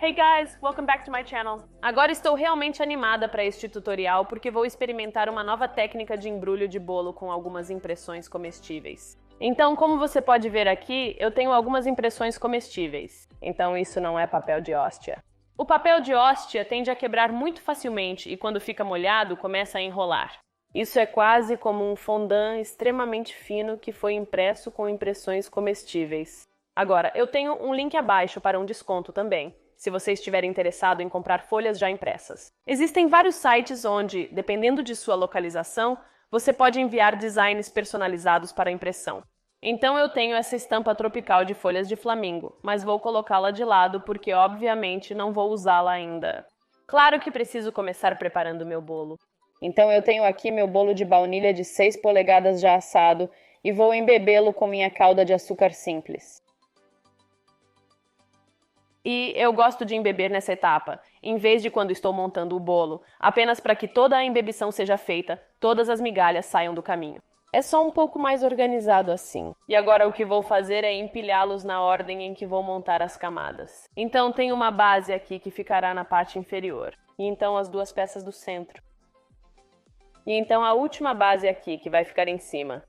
Hey guys, welcome back to my channel. Agora estou realmente animada para este tutorial porque vou experimentar uma nova técnica de embrulho de bolo com algumas impressões comestíveis. Então, como você pode ver aqui, eu tenho algumas impressões comestíveis. Então isso não é papel de hóstia. O papel de hóstia tende a quebrar muito facilmente e quando fica molhado começa a enrolar. Isso é quase como um fondant extremamente fino que foi impresso com impressões comestíveis. Agora, eu tenho um link abaixo para um desconto também, se você estiver interessado em comprar folhas já impressas. Existem vários sites onde, dependendo de sua localização, você pode enviar designs personalizados para impressão. Então eu tenho essa estampa tropical de folhas de flamingo, mas vou colocá-la de lado porque obviamente não vou usá-la ainda. Claro que preciso começar preparando meu bolo. Então eu tenho aqui meu bolo de baunilha de 6 polegadas já assado e vou embebê-lo com minha calda de açúcar simples. E eu gosto de embeber nessa etapa, em vez de quando estou montando o bolo, apenas para que toda a embebição seja feita, todas as migalhas saiam do caminho. É só um pouco mais organizado assim. E agora o que vou fazer é empilhá-los na ordem em que vou montar as camadas. Então tem uma base aqui que ficará na parte inferior, e então as duas peças do centro. E então a última base aqui, que vai ficar em cima.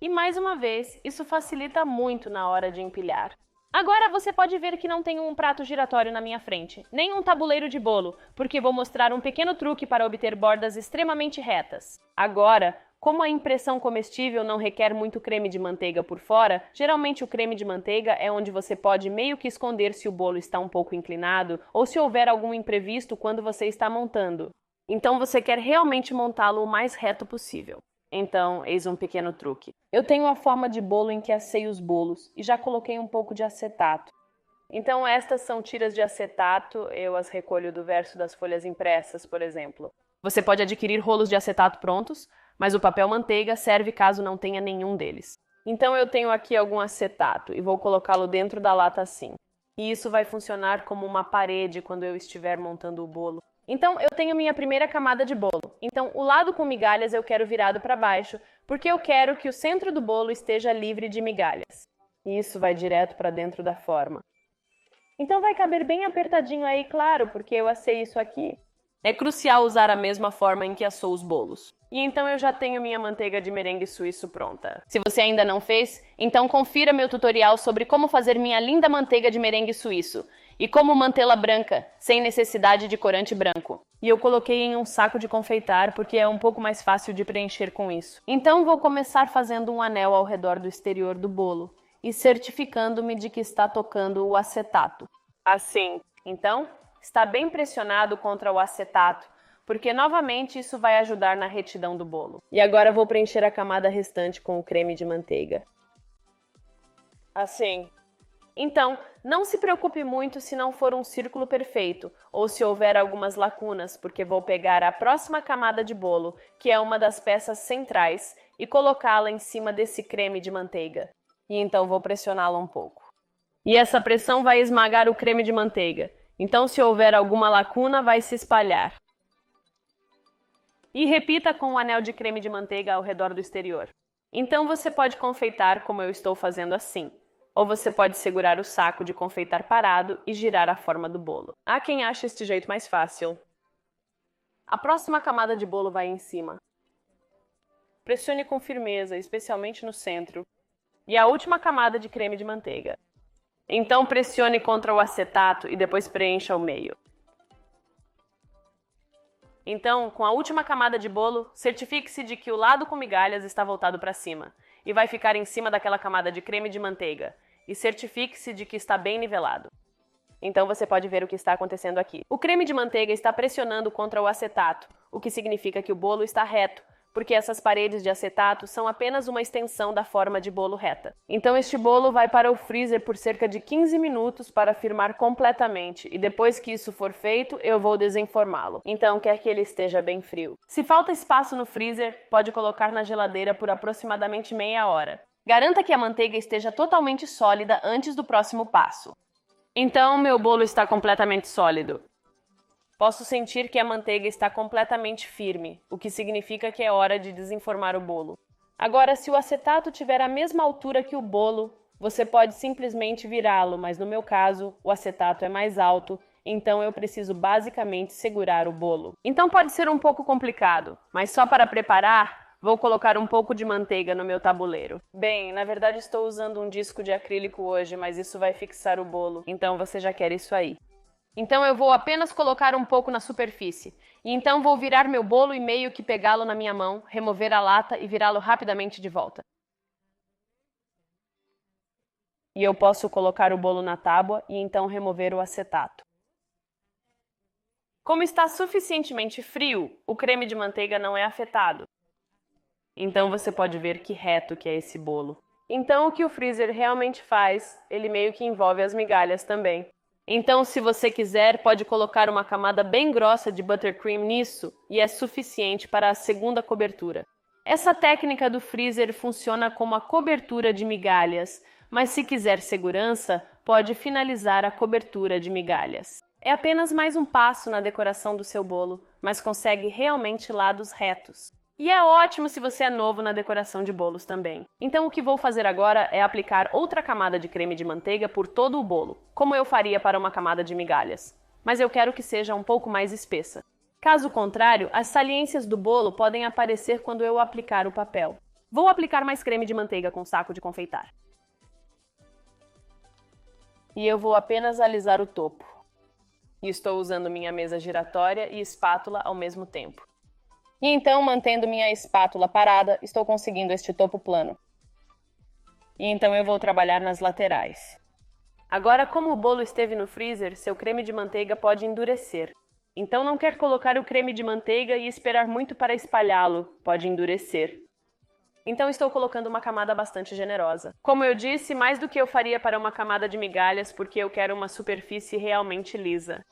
E mais uma vez, isso facilita muito na hora de empilhar. Agora você pode ver que não tenho um prato giratório na minha frente, nem um tabuleiro de bolo, porque vou mostrar um pequeno truque para obter bordas extremamente retas. Agora, como a impressão comestível não requer muito creme de manteiga por fora, geralmente o creme de manteiga é onde você pode meio que esconder se o bolo está um pouco inclinado ou se houver algum imprevisto quando você está montando. Então você quer realmente montá-lo o mais reto possível. Então, eis um pequeno truque. Eu tenho a forma de bolo em que assei os bolos e já coloquei um pouco de acetato. Então estas são tiras de acetato, eu as recolho do verso das folhas impressas, por exemplo. Você pode adquirir rolos de acetato prontos, mas o papel manteiga serve caso não tenha nenhum deles. Então eu tenho aqui algum acetato e vou colocá-lo dentro da lata assim. E isso vai funcionar como uma parede quando eu estiver montando o bolo. Então, eu tenho minha primeira camada de bolo. Então, o lado com migalhas eu quero virado para baixo, porque eu quero que o centro do bolo esteja livre de migalhas. E isso vai direto para dentro da forma. Então, vai caber bem apertadinho aí, claro, porque eu assei isso aqui. É crucial usar a mesma forma em que assou os bolos. E então eu já tenho minha manteiga de merengue suíço pronta. Se você ainda não fez, então confira meu tutorial sobre como fazer minha linda manteiga de merengue suíço e como mantê-la branca, sem necessidade de corante branco. E eu coloquei em um saco de confeitar porque é um pouco mais fácil de preencher com isso. Então vou começar fazendo um anel ao redor do exterior do bolo e certificando-me de que está tocando o acetato. Assim. Então, está bem pressionado contra o acetato, porque novamente isso vai ajudar na retidão do bolo. E agora vou preencher a camada restante com o creme de manteiga. Assim. Então, não se preocupe muito se não for um círculo perfeito, ou se houver algumas lacunas, porque vou pegar a próxima camada de bolo, que é uma das peças centrais, e colocá-la em cima desse creme de manteiga. E então vou pressioná-la um pouco. E essa pressão vai esmagar o creme de manteiga. Então, se houver alguma lacuna, vai se espalhar. E repita com o anel de creme de manteiga ao redor do exterior. Então, você pode confeitar como eu estou fazendo assim. Ou você pode segurar o saco de confeitar parado e girar a forma do bolo. Há quem ache este jeito mais fácil. A próxima camada de bolo vai em cima. Pressione com firmeza, especialmente no centro. E a última camada de creme de manteiga. Então pressione contra o acetato e depois preencha o meio. Então, com a última camada de bolo, certifique-se de que o lado com migalhas está voltado para cima e vai ficar em cima daquela camada de creme de manteiga. E certifique-se de que está bem nivelado. Então você pode ver o que está acontecendo aqui. O creme de manteiga está pressionando contra o acetato, o que significa que o bolo está reto, porque essas paredes de acetato são apenas uma extensão da forma de bolo reta. Então este bolo vai para o freezer por cerca de 15 minutos para firmar completamente, e depois que isso for feito, eu vou desenformá-lo. Então quer que ele esteja bem frio. Se falta espaço no freezer, pode colocar na geladeira por aproximadamente meia hora. Garanta que a manteiga esteja totalmente sólida antes do próximo passo. Então meu bolo está completamente sólido. Posso sentir que a manteiga está completamente firme, o que significa que é hora de desenformar o bolo. Agora, se o acetato tiver a mesma altura que o bolo, Você pode simplesmente virá-lo, mas no meu caso, o acetato é mais alto, então eu preciso basicamente segurar o bolo. Então pode ser um pouco complicado, mas só para preparar, vou colocar um pouco de manteiga no meu tabuleiro. Bem, na verdade estou usando um disco de acrílico hoje, mas isso vai fixar o bolo, então você já quer isso aí. Então eu vou apenas colocar um pouco na superfície. E então vou virar meu bolo e meio que pegá-lo na minha mão, remover a lata e virá-lo rapidamente de volta. E eu posso colocar o bolo na tábua e então remover o acetato. Como está suficientemente frio, o creme de manteiga não é afetado. Então você pode ver que reto que é esse bolo. Então o que o freezer realmente faz, ele meio que envolve as migalhas também. Então, se você quiser, pode colocar uma camada bem grossa de buttercream nisso e é suficiente para a segunda cobertura. Essa técnica do freezer funciona como a cobertura de migalhas, mas se quiser segurança, pode finalizar a cobertura de migalhas. É apenas mais um passo na decoração do seu bolo, mas consegue realmente lados retos. E é ótimo se você é novo na decoração de bolos também. Então o que vou fazer agora é aplicar outra camada de creme de manteiga por todo o bolo, como eu faria para uma camada de migalhas. Mas eu quero que seja um pouco mais espessa. Caso contrário, as saliências do bolo podem aparecer quando eu aplicar o papel. Vou aplicar mais creme de manteiga com saco de confeitar. E eu vou apenas alisar o topo. E estou usando minha mesa giratória e espátula ao mesmo tempo. E então, mantendo minha espátula parada, estou conseguindo este topo plano. E então eu vou trabalhar nas laterais. Agora, como o bolo esteve no freezer, seu creme de manteiga pode endurecer. Então não quer colocar o creme de manteiga e esperar muito para espalhá-lo, pode endurecer. Então estou colocando uma camada bastante generosa. Como eu disse, mais do que eu faria para uma camada de migalhas, porque eu quero uma superfície realmente lisa.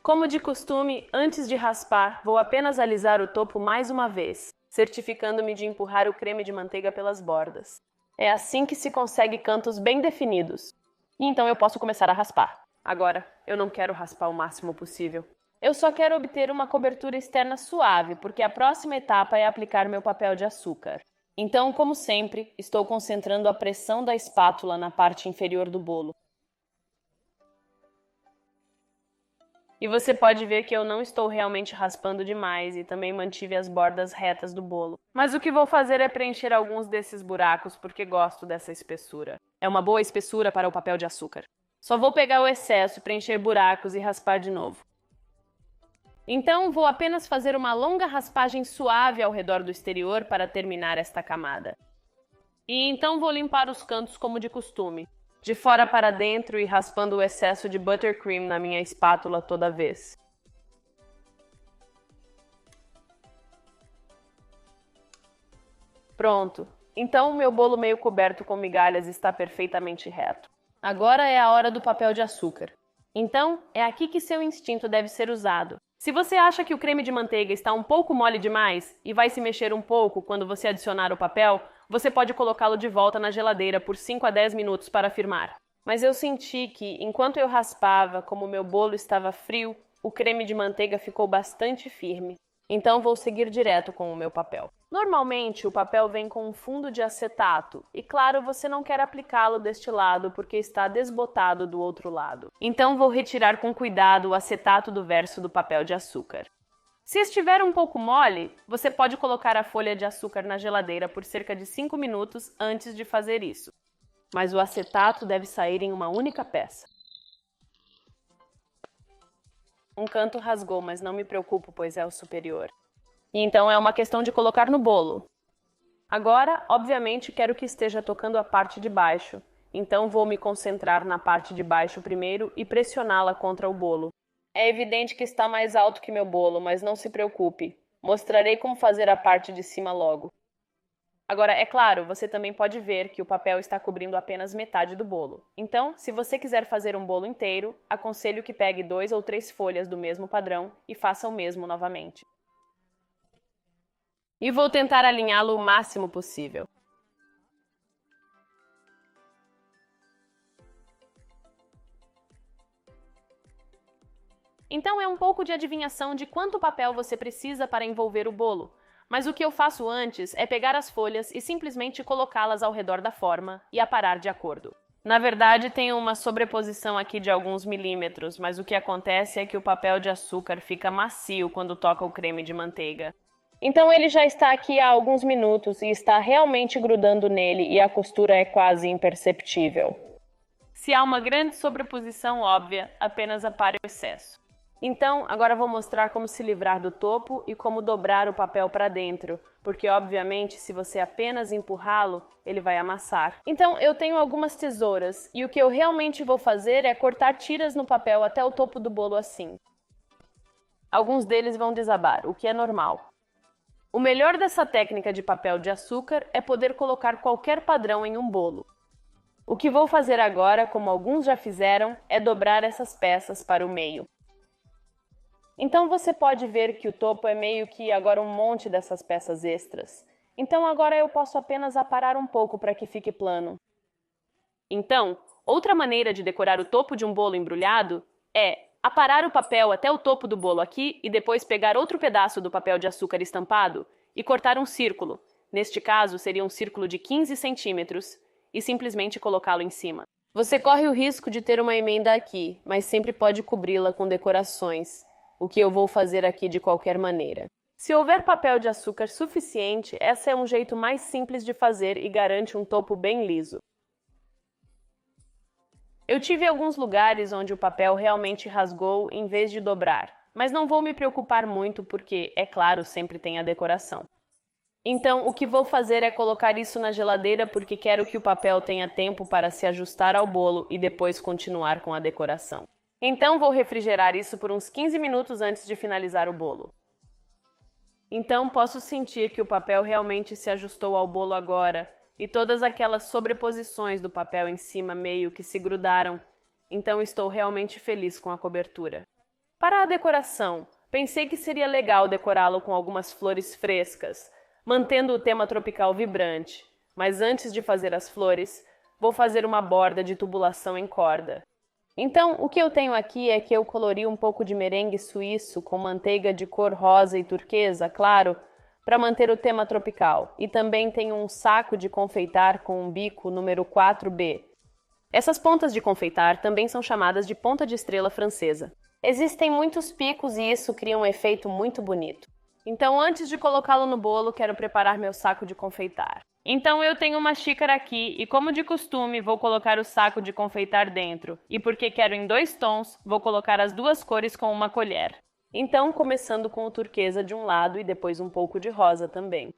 Como de costume, antes de raspar, vou apenas alisar o topo mais uma vez, certificando-me de empurrar o creme de manteiga pelas bordas. É assim que se consegue cantos bem definidos. E então eu posso começar a raspar. Agora, eu não quero raspar o máximo possível. Eu só quero obter uma cobertura externa suave, porque a próxima etapa é aplicar meu papel de açúcar. Então, como sempre, estou concentrando a pressão da espátula na parte inferior do bolo. E você pode ver que eu não estou realmente raspando demais e também mantive as bordas retas do bolo. Mas o que vou fazer é preencher alguns desses buracos porque gosto dessa espessura. É uma boa espessura para o papel de açúcar. Só vou pegar o excesso, preencher buracos e raspar de novo. Então vou apenas fazer uma longa raspagem suave ao redor do exterior para terminar esta camada. E então vou limpar os cantos como de costume, de fora para dentro e raspando o excesso de buttercream na minha espátula toda vez. Pronto. Então o meu bolo meio coberto com migalhas está perfeitamente reto. Agora é a hora do papel de açúcar. Então, é aqui que seu instinto deve ser usado. Se você acha que o creme de manteiga está um pouco mole demais e vai se mexer um pouco quando você adicionar o papel, você pode colocá-lo de volta na geladeira por 5 a 10 minutos para firmar. Mas eu senti que, enquanto eu raspava, como o meu bolo estava frio, o creme de manteiga ficou bastante firme. Então vou seguir direto com o meu papel. Normalmente o papel vem com um fundo de acetato e, claro, você não quer aplicá-lo deste lado porque está desbotado do outro lado. Então vou retirar com cuidado o acetato do verso do papel de açúcar. Se estiver um pouco mole, você pode colocar a folha de açúcar na geladeira por cerca de 5 minutos antes de fazer isso. Mas o acetato deve sair em uma única peça. Um canto rasgou, mas não me preocupo, pois é o superior. E então é uma questão de colocar no bolo. Agora, obviamente, quero que esteja tocando a parte de baixo. Então vou me concentrar na parte de baixo primeiro e pressioná-la contra o bolo. É evidente que está mais alto que meu bolo, mas não se preocupe. Mostrarei como fazer a parte de cima logo. Agora, é claro, você também pode ver que o papel está cobrindo apenas metade do bolo. Então, se você quiser fazer um bolo inteiro, aconselho que pegue 2 ou 3 folhas do mesmo padrão e faça o mesmo novamente. E vou tentar alinhá-lo o máximo possível. Então é um pouco de adivinhação de quanto papel você precisa para envolver o bolo. Mas o que eu faço antes é pegar as folhas e simplesmente colocá-las ao redor da forma e aparar de acordo. Na verdade, tem uma sobreposição aqui de alguns milímetros, mas o que acontece é que o papel de açúcar fica macio quando toca o creme de manteiga. Então ele já está aqui há alguns minutos e está realmente grudando nele e a costura é quase imperceptível. Se há uma grande sobreposição óbvia, apenas apare o excesso. Então, agora vou mostrar como se livrar do topo e como dobrar o papel para dentro, porque obviamente se você apenas empurrá-lo, ele vai amassar. Então, eu tenho algumas tesouras e o que eu realmente vou fazer é cortar tiras no papel até o topo do bolo assim. Alguns deles vão desabar, o que é normal. O melhor dessa técnica de papel de açúcar é poder colocar qualquer padrão em um bolo. O que vou fazer agora, como alguns já fizeram, é dobrar essas peças para o meio. Então você pode ver que o topo é meio que agora um monte dessas peças extras. Então agora eu posso apenas aparar um pouco para que fique plano. Então, outra maneira de decorar o topo de um bolo embrulhado é aparar o papel até o topo do bolo aqui e depois pegar outro pedaço do papel de açúcar estampado e cortar um círculo. Neste caso, seria um círculo de 15 centímetros e simplesmente colocá-lo em cima. Você corre o risco de ter uma emenda aqui, mas sempre pode cobri-la com decorações. O que eu vou fazer aqui de qualquer maneira. Se houver papel de açúcar suficiente, esse é um jeito mais simples de fazer e garante um topo bem liso. Eu tive alguns lugares onde o papel realmente rasgou em vez de dobrar, mas não vou me preocupar muito porque, é claro, sempre tem a decoração. Então, o que vou fazer é colocar isso na geladeira porque quero que o papel tenha tempo para se ajustar ao bolo e depois continuar com a decoração. Então, vou refrigerar isso por uns 15 minutos antes de finalizar o bolo. Então, posso sentir que o papel realmente se ajustou ao bolo agora e todas aquelas sobreposições do papel em cima meio que se grudaram. Então, estou realmente feliz com a cobertura. Para a decoração, pensei que seria legal decorá-lo com algumas flores frescas, mantendo o tema tropical vibrante. Mas antes de fazer as flores, vou fazer uma borda de tubulação em corda. Então, o que eu tenho aqui é que eu colori um pouco de merengue suíço com manteiga de cor rosa e turquesa, claro, para manter o tema tropical. E também tenho um saco de confeitar com um bico número 4B. Essas pontas de confeitar também são chamadas de ponta de estrela francesa. Existem muitos picos e isso cria um efeito muito bonito. Então, antes de colocá-lo no bolo, quero preparar meu saco de confeitar. Então eu tenho uma xícara aqui e, como de costume, vou colocar o saco de confeitar dentro. E porque quero em 2 tons, vou colocar as 2 cores com uma colher. Então, começando com o turquesa de um lado e depois um pouco de rosa também.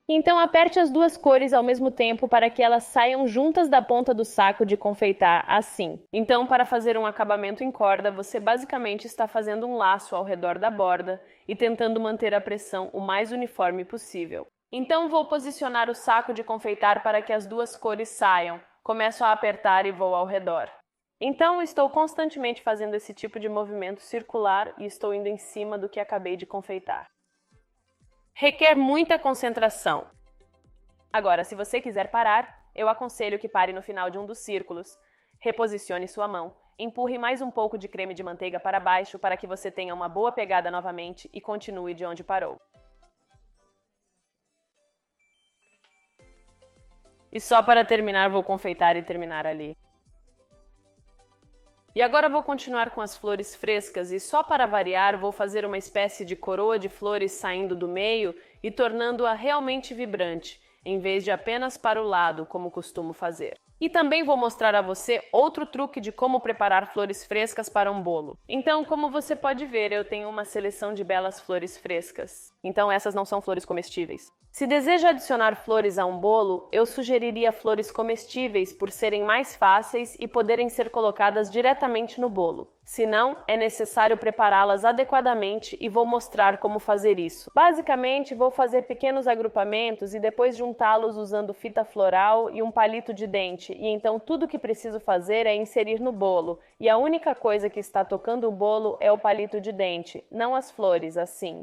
Então aperte as 2 cores ao mesmo tempo para que elas saiam juntas da ponta do saco de confeitar, assim. Então, para fazer um acabamento em corda, você basicamente está fazendo um laço ao redor da borda e tentando manter a pressão o mais uniforme possível. Então vou posicionar o saco de confeitar para que as 2 cores saiam. Começo a apertar e vou ao redor. Então estou constantemente fazendo esse tipo de movimento circular e estou indo em cima do que acabei de confeitar. Requer muita concentração. Agora, se você quiser parar, eu aconselho que pare no final de um dos círculos. Reposicione sua mão, empurre mais um pouco de creme de manteiga para baixo para que você tenha uma boa pegada novamente e continue de onde parou. E só para terminar, vou confeitar e terminar ali. E agora vou continuar com as flores frescas e só para variar vou fazer uma espécie de coroa de flores saindo do meio e tornando-a realmente vibrante, em vez de apenas para o lado, como costumo fazer. E também vou mostrar a você outro truque de como preparar flores frescas para um bolo. Então, como você pode ver, eu tenho uma seleção de belas flores frescas. Então essas não são flores comestíveis. Se deseja adicionar flores a um bolo, eu sugeriria flores comestíveis por serem mais fáceis e poderem ser colocadas diretamente no bolo. Se não, é necessário prepará-las adequadamente e vou mostrar como fazer isso. Basicamente, vou fazer pequenos agrupamentos e depois juntá-los usando fita floral e um palito de dente, e então tudo que preciso fazer é inserir no bolo, e a única coisa que está tocando o bolo é o palito de dente, não as flores, assim.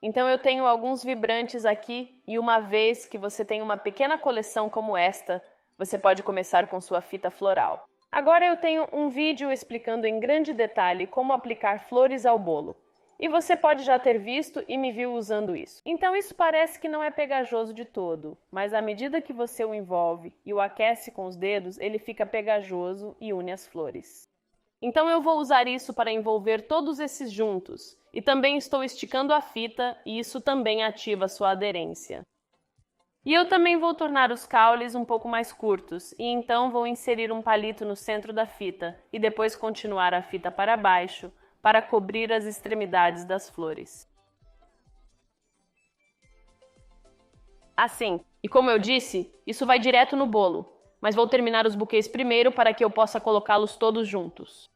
Então eu tenho alguns vibrantes aqui e uma vez que você tem uma pequena coleção como esta, você pode começar com sua fita floral. Agora eu tenho um vídeo explicando em grande detalhe como aplicar flores ao bolo. E você pode já ter visto e me viu usando isso. Então isso parece que não é pegajoso de todo, mas à medida que você o envolve e o aquece com os dedos, ele fica pegajoso e une as flores. Então eu vou usar isso para envolver todos esses juntos. E também estou esticando a fita e isso também ativa sua aderência. E eu também vou tornar os caules um pouco mais curtos, e então vou inserir um palito no centro da fita e depois continuar a fita para baixo para cobrir as extremidades das flores. Assim, e como eu disse, isso vai direto no bolo, mas vou terminar os buquês primeiro para que eu possa colocá-los todos juntos.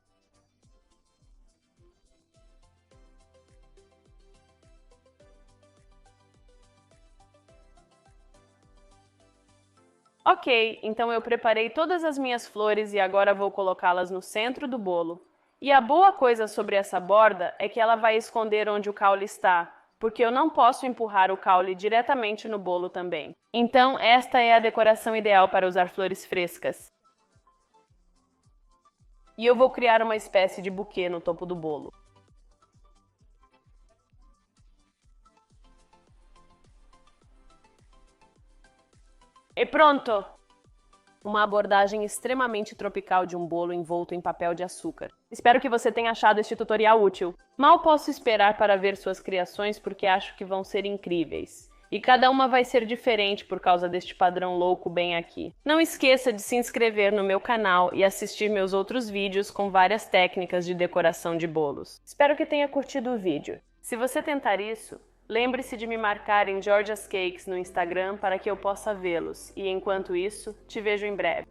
Ok, então eu preparei todas as minhas flores e agora vou colocá-las no centro do bolo. E a boa coisa sobre essa borda é que ela vai esconder onde o caule está, porque eu não posso empurrar o caule diretamente no bolo também. Então, esta é a decoração ideal para usar flores frescas. E eu vou criar uma espécie de buquê no topo do bolo. E pronto! Uma abordagem extremamente tropical de um bolo envolto em papel de açúcar. Espero que você tenha achado este tutorial útil. Mal posso esperar para ver suas criações porque acho que vão ser incríveis. E cada uma vai ser diferente por causa deste padrão louco bem aqui. Não esqueça de se inscrever no meu canal e assistir meus outros vídeos com várias técnicas de decoração de bolos. Espero que tenha curtido o vídeo. Se você tentar isso, lembre-se de me marcar em Georgia's Cakes no Instagram para que eu possa vê-los, e enquanto isso, te vejo em breve.